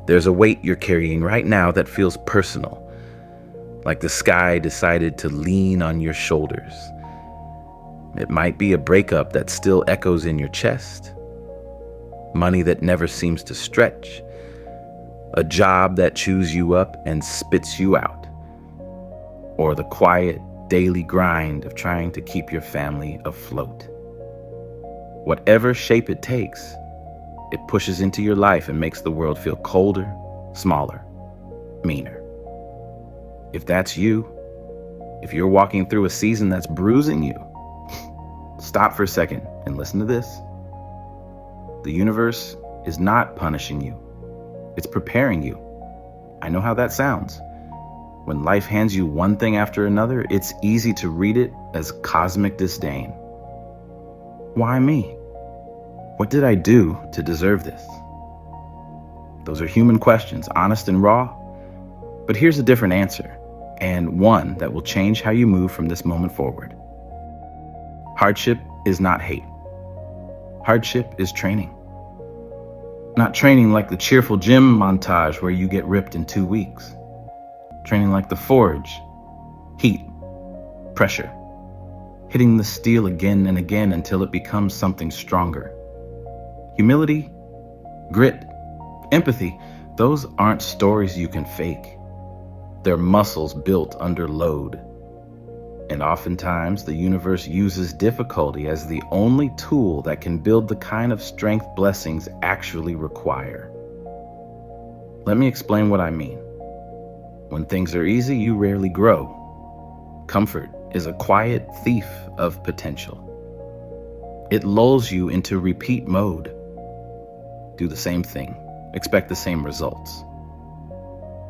There's a weight you're carrying right now that feels personal, like the sky decided to lean on your shoulders. It might be a breakup that still echoes in your chest, money that never seems to stretch, a job that chews you up and spits you out, or the quiet, daily grind of trying to keep your family afloat. Whatever shape it takes, it pushes into your life and makes the world feel colder, smaller, meaner. If that's you, if you're walking through a season that's bruising you, stop for a second and listen to this. The universe is not punishing you. It's preparing you. I know how that sounds. When life hands you one thing after another, it's easy to read it as cosmic disdain. Why me? What did I do to deserve this? Those are human questions, honest and raw. But here's a different answer, and one that will change how you move from this moment forward. Hardship is not hate. Hardship is training. Not training like the cheerful gym montage where you get ripped in 2 weeks. Training like the forge. Heat. Pressure. Hitting the steel again and again until it becomes something stronger. Humility, grit, empathy, those aren't stories you can fake. They're muscles built under load. And oftentimes, the universe uses difficulty as the only tool that can build the kind of strength blessings actually require. Let me explain what I mean. When things are easy, you rarely grow. Comfort is a quiet thief of potential. It lulls you into repeat mode. Do the same thing. Expect the same results.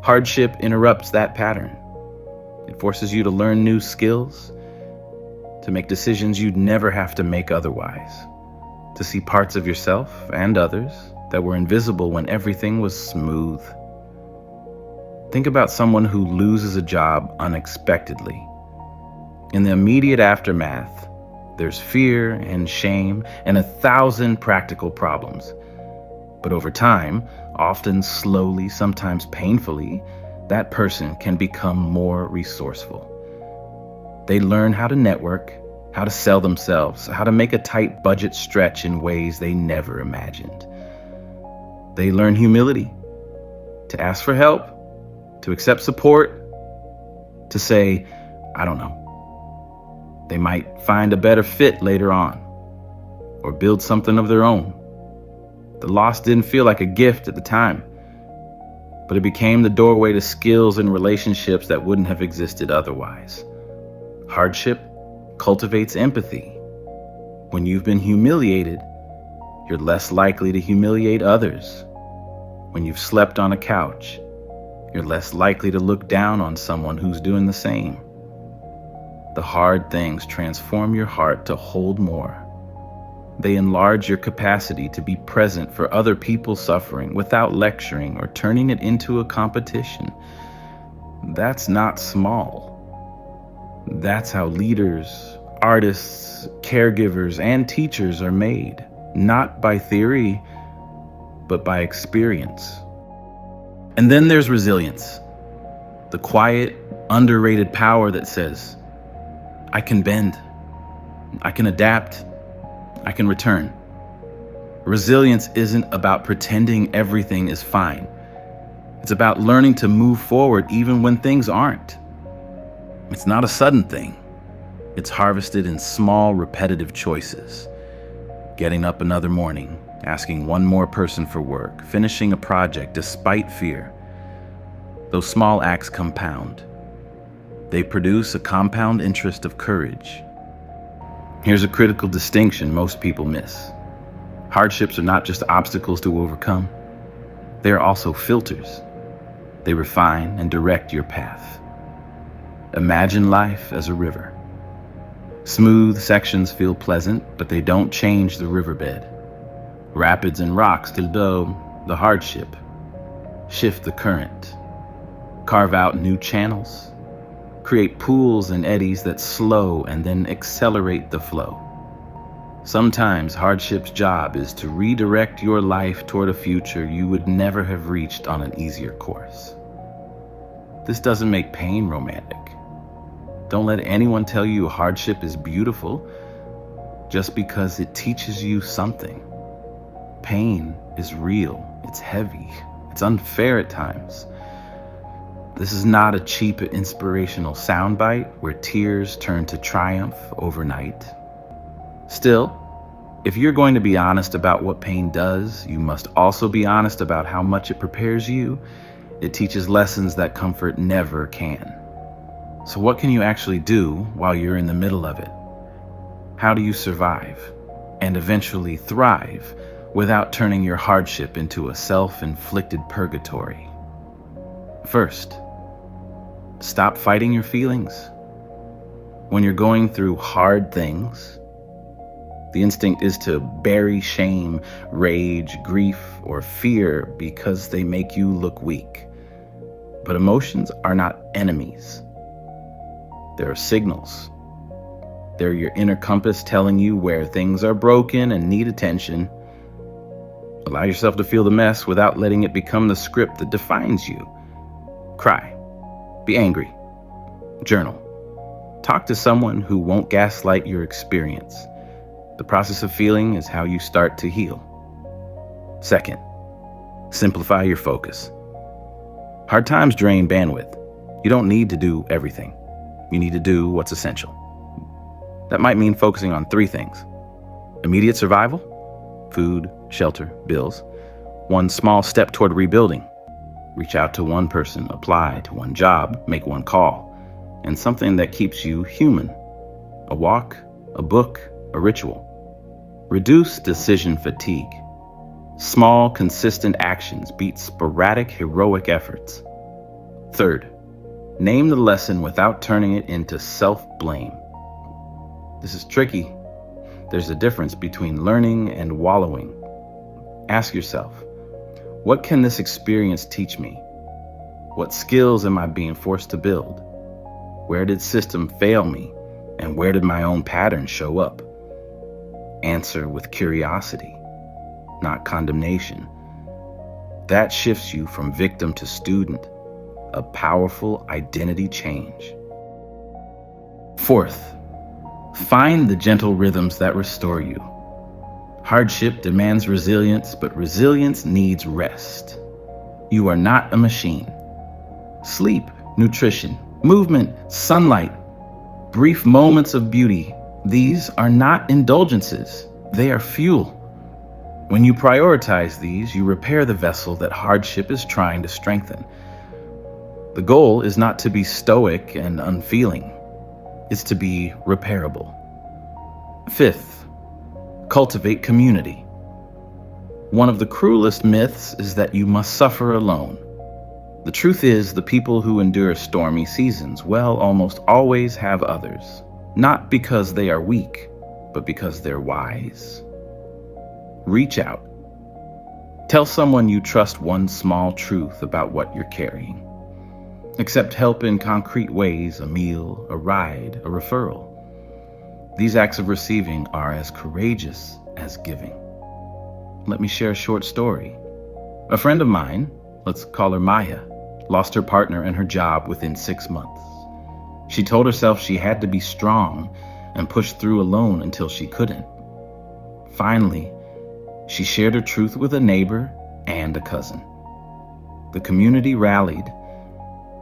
Hardship interrupts that pattern. It forces you to learn new skills, to make decisions you'd never have to make otherwise, to see parts of yourself and others that were invisible when everything was smooth. Think about someone who loses a job unexpectedly. In the immediate aftermath, there's fear and shame and 1,000 practical problems. But over time, often slowly, sometimes painfully, that person can become more resourceful. They learn how to network, how to sell themselves, how to make a tight budget stretch in ways they never imagined. They learn humility, to ask for help, to accept support, to say, I don't know. They might find a better fit later on, or build something of their own. The loss didn't feel like a gift at the time, but it became the doorway to skills and relationships that wouldn't have existed otherwise. Hardship cultivates empathy. When you've been humiliated, you're less likely to humiliate others. When you've slept on a couch, you're less likely to look down on someone who's doing the same. The hard things transform your heart to hold more. They enlarge your capacity to be present for other people's suffering without lecturing or turning it into a competition. That's not small. That's how leaders, artists, caregivers, and teachers are made, not by theory, but by experience. And then there's resilience, the quiet, underrated power that says, I can bend, I can adapt, I can return. Resilience isn't about pretending everything is fine. It's about learning to move forward even when things aren't. It's not a sudden thing. It's harvested in small, repetitive choices. Getting up another morning, asking one more person for work, finishing a project despite fear. Those small acts compound. They produce a compound interest of courage. Here's a critical distinction most people miss. Hardships are not just obstacles to overcome. They are also filters. They refine and direct your path. Imagine life as a river. Smooth sections feel pleasant, but they don't change the riverbed. Rapids and rocks can dull the hardship, shift the current, carve out new channels, create pools and eddies that slow and then accelerate the flow. Sometimes hardship's job is to redirect your life toward a future you would never have reached on an easier course. This doesn't make pain romantic. Don't let anyone tell you hardship is beautiful just because it teaches you something. Pain is real, it's heavy, it's unfair at times. This is not a cheap inspirational soundbite where tears turn to triumph overnight. Still, if you're going to be honest about what pain does, you must also be honest about how much it prepares you. It teaches lessons that comfort never can. So what can you actually do while you're in the middle of it? How do you survive and eventually thrive without turning your hardship into a self-inflicted purgatory? First, stop fighting your feelings. When you're going through hard things, the instinct is to bury shame, rage, grief, or fear because they make you look weak. But emotions are not enemies. They're signals. They're your inner compass telling you where things are broken and need attention. Allow yourself to feel the mess without letting it become the script that defines you. Cry. Be angry. Journal. Talk to someone who won't gaslight your experience. The process of feeling is how you start to heal. Second, simplify your focus. Hard times drain bandwidth. You don't need to do everything. You need to do what's essential. That might mean focusing on 3 things. Immediate survival, food, shelter, bills. One small step toward rebuilding. Reach out to one person, apply to one job, make one call. And something that keeps you human. A walk, a book, a ritual. Reduce decision fatigue. Small, consistent actions beat sporadic, heroic efforts. Third, name the lesson without turning it into self-blame. This is tricky. There's a difference between learning and wallowing. Ask yourself, what can this experience teach me? What skills am I being forced to build? Where did system fail me? And where did my own patterns show up? Answer with curiosity, not condemnation. That shifts you from victim to student, a powerful identity change. Fourth, find the gentle rhythms that restore you. Hardship demands resilience, but resilience needs rest. You are not a machine. Sleep, nutrition, movement, sunlight, brief moments of beauty. These are not indulgences. They are fuel. When you prioritize these, you repair the vessel that hardship is trying to strengthen. The goal is not to be stoic and unfeeling. It's to be repairable. Fifth, cultivate community. One of the cruelest myths is that you must suffer alone. The truth is, the people who endure stormy seasons almost always have others. Not because they are weak, but because they're wise. Reach out. Tell someone you trust one small truth about what you're carrying. Accept help in concrete ways, a meal, a ride, a referral. These acts of receiving are as courageous as giving. Let me share a short story. A friend of mine, let's call her Maya, lost her partner and her job within 6 months. She told herself she had to be strong and push through alone until she couldn't. Finally, she shared her truth with a neighbor and a cousin. The community rallied.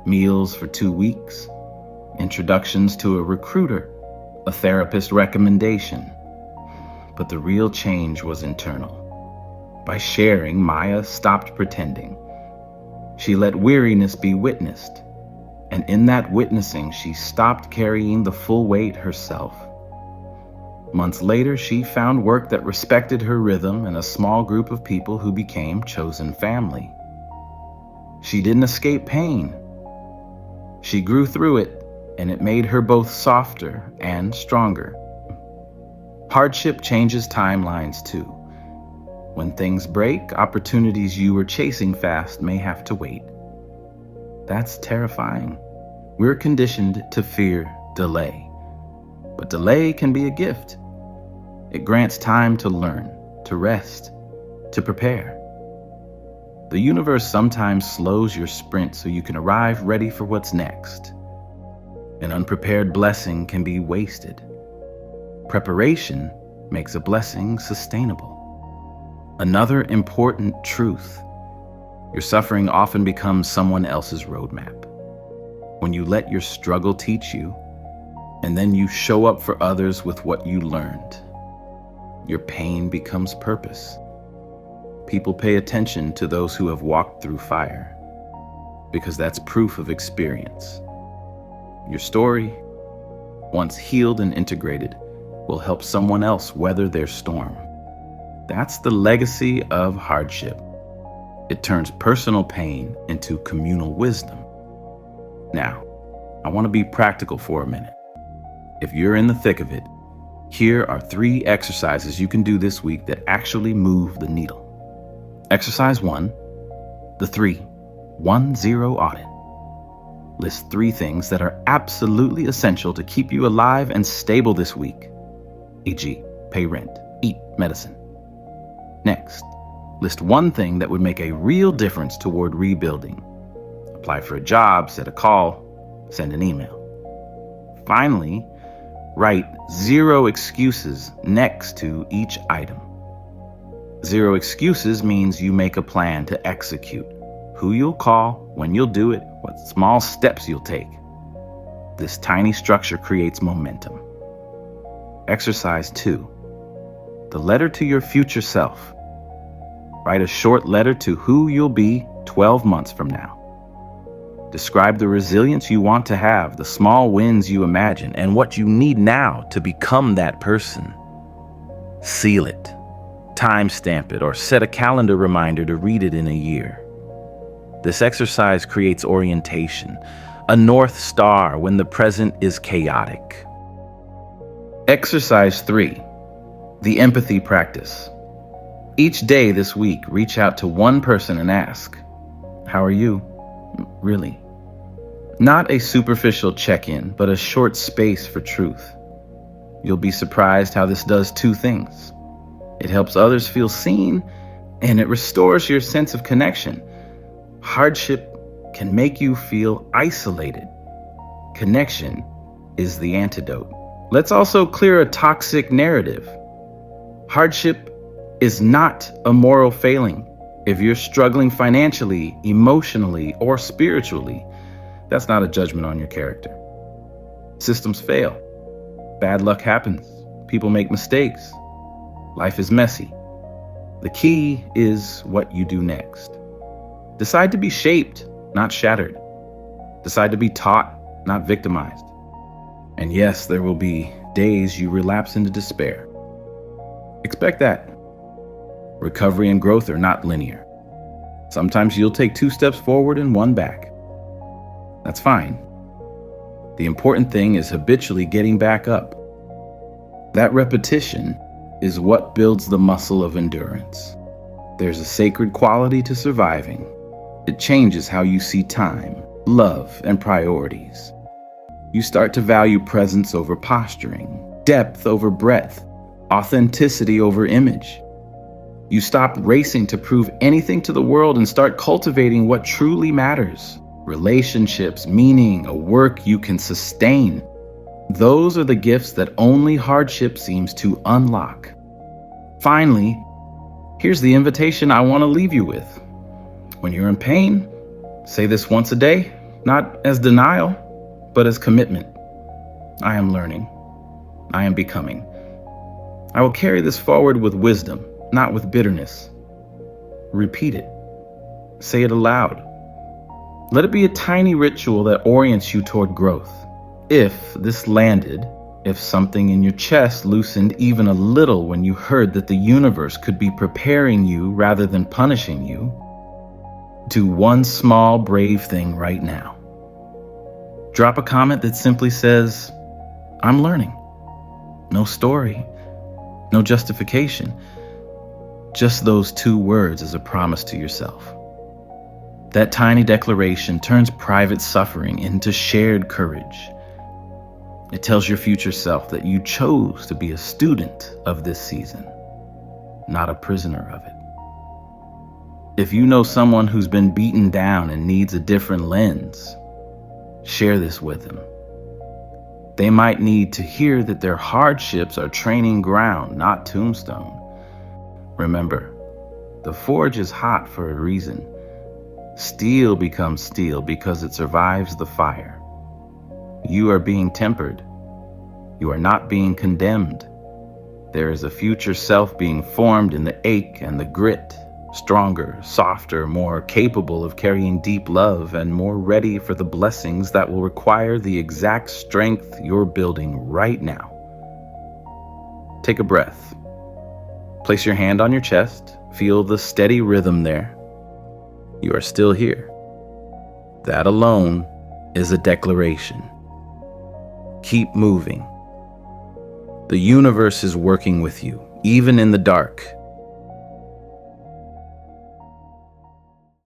Meals for 2 weeks, introductions to a recruiter, a therapist recommendation. But the real change was internal. By sharing, Maya stopped pretending. She let weariness be witnessed. And in that witnessing, she stopped carrying the full weight herself. Months later, she found work that respected her rhythm and a small group of people who became chosen family. She didn't escape pain. She grew through it, and it made her both softer and stronger. Hardship changes timelines too. When things break, opportunities you were chasing fast may have to wait. That's terrifying. We're conditioned to fear delay. But delay can be a gift. It grants time to learn, to rest, to prepare. The universe sometimes slows your sprint so you can arrive ready for what's next. An unprepared blessing can be wasted. Preparation makes a blessing sustainable. Another important truth: your suffering often becomes someone else's roadmap. When you let your struggle teach you, and then you show up for others with what you learned, your pain becomes purpose. People pay attention to those who have walked through fire, because that's proof of experience. Your story, once healed and integrated, will help someone else weather their storm. That's the legacy of hardship. It turns personal pain into communal wisdom. Now, I want to be practical for a minute. If you're in the thick of it, here are 3 exercises you can do this week that actually move the needle. Exercise 1, the 3-1-0 audit. List 3 things that are absolutely essential to keep you alive and stable this week, e.g., pay rent, eat medicine. Next, list 1 thing that would make a real difference toward rebuilding. Apply for a job, set a call, send an email. Finally, write 0 excuses next to each item. 0 excuses means you make a plan to execute. Who you'll call, when you'll do it, what small steps you'll take. This tiny structure creates momentum. Exercise 2, the letter to your future self. Write a short letter to who you'll be 12 months from now. Describe the resilience you want to have, the small wins you imagine, and what you need now to become that person. Seal it, timestamp it, or set a calendar reminder to read it in a year. This exercise creates orientation, a North Star when the present is chaotic. Exercise 3, the empathy practice. Each day this week, reach out to one person and ask, "How are you? Really?" Not a superficial check-in, but a short space for truth. You'll be surprised how this does 2 things. It helps others feel seen, and it restores your sense of connection. Hardship can make you feel isolated. Connection is the antidote. Let's also clear a toxic narrative. Hardship is not a moral failing. If you're struggling financially, emotionally, or spiritually, that's not a judgment on your character. Systems fail. Bad luck happens. People make mistakes. Life is messy. The key is what you do next. Decide to be shaped, not shattered. Decide to be taught, not victimized. And yes, there will be days you relapse into despair. Expect that. Recovery and growth are not linear. Sometimes you'll take 2 steps forward and 1 back. That's fine. The important thing is habitually getting back up. That repetition is what builds the muscle of endurance. There's a sacred quality to surviving. It changes how you see time, love, and priorities. You start to value presence over posturing, depth over breadth, authenticity over image. You stop racing to prove anything to the world and start cultivating what truly matters. Relationships, meaning, a work you can sustain. Those are the gifts that only hardship seems to unlock. Finally, here's the invitation I want to leave you with. When you're in pain, say this once a day, not as denial, but as commitment. I am learning. I am becoming. I will carry this forward with wisdom, not with bitterness. Repeat it. Say it aloud. Let it be a tiny ritual that orients you toward growth. If this landed, if something in your chest loosened even a little when you heard that the universe could be preparing you rather than punishing you, do one small brave thing right now. Drop a comment that simply says, "I'm learning." No story, no justification. Just those 2 words as a promise to yourself. That tiny declaration turns private suffering into shared courage. It tells your future self that you chose to be a student of this season, not a prisoner of it. If you know someone who's been beaten down and needs a different lens, share this with them. They might need to hear that their hardships are training ground, not tombstone. Remember, the forge is hot for a reason. Steel becomes steel because it survives the fire. You are being tempered. You are not being condemned. There is a future self being formed in the ache and the grit, stronger, softer, more capable of carrying deep love, and more ready for the blessings that will require the exact strength you're building right now. Take a breath. Place your hand on your chest. Feel the steady rhythm there. You are still here. That alone is a declaration. Keep moving. The universe is working with you, even in the dark.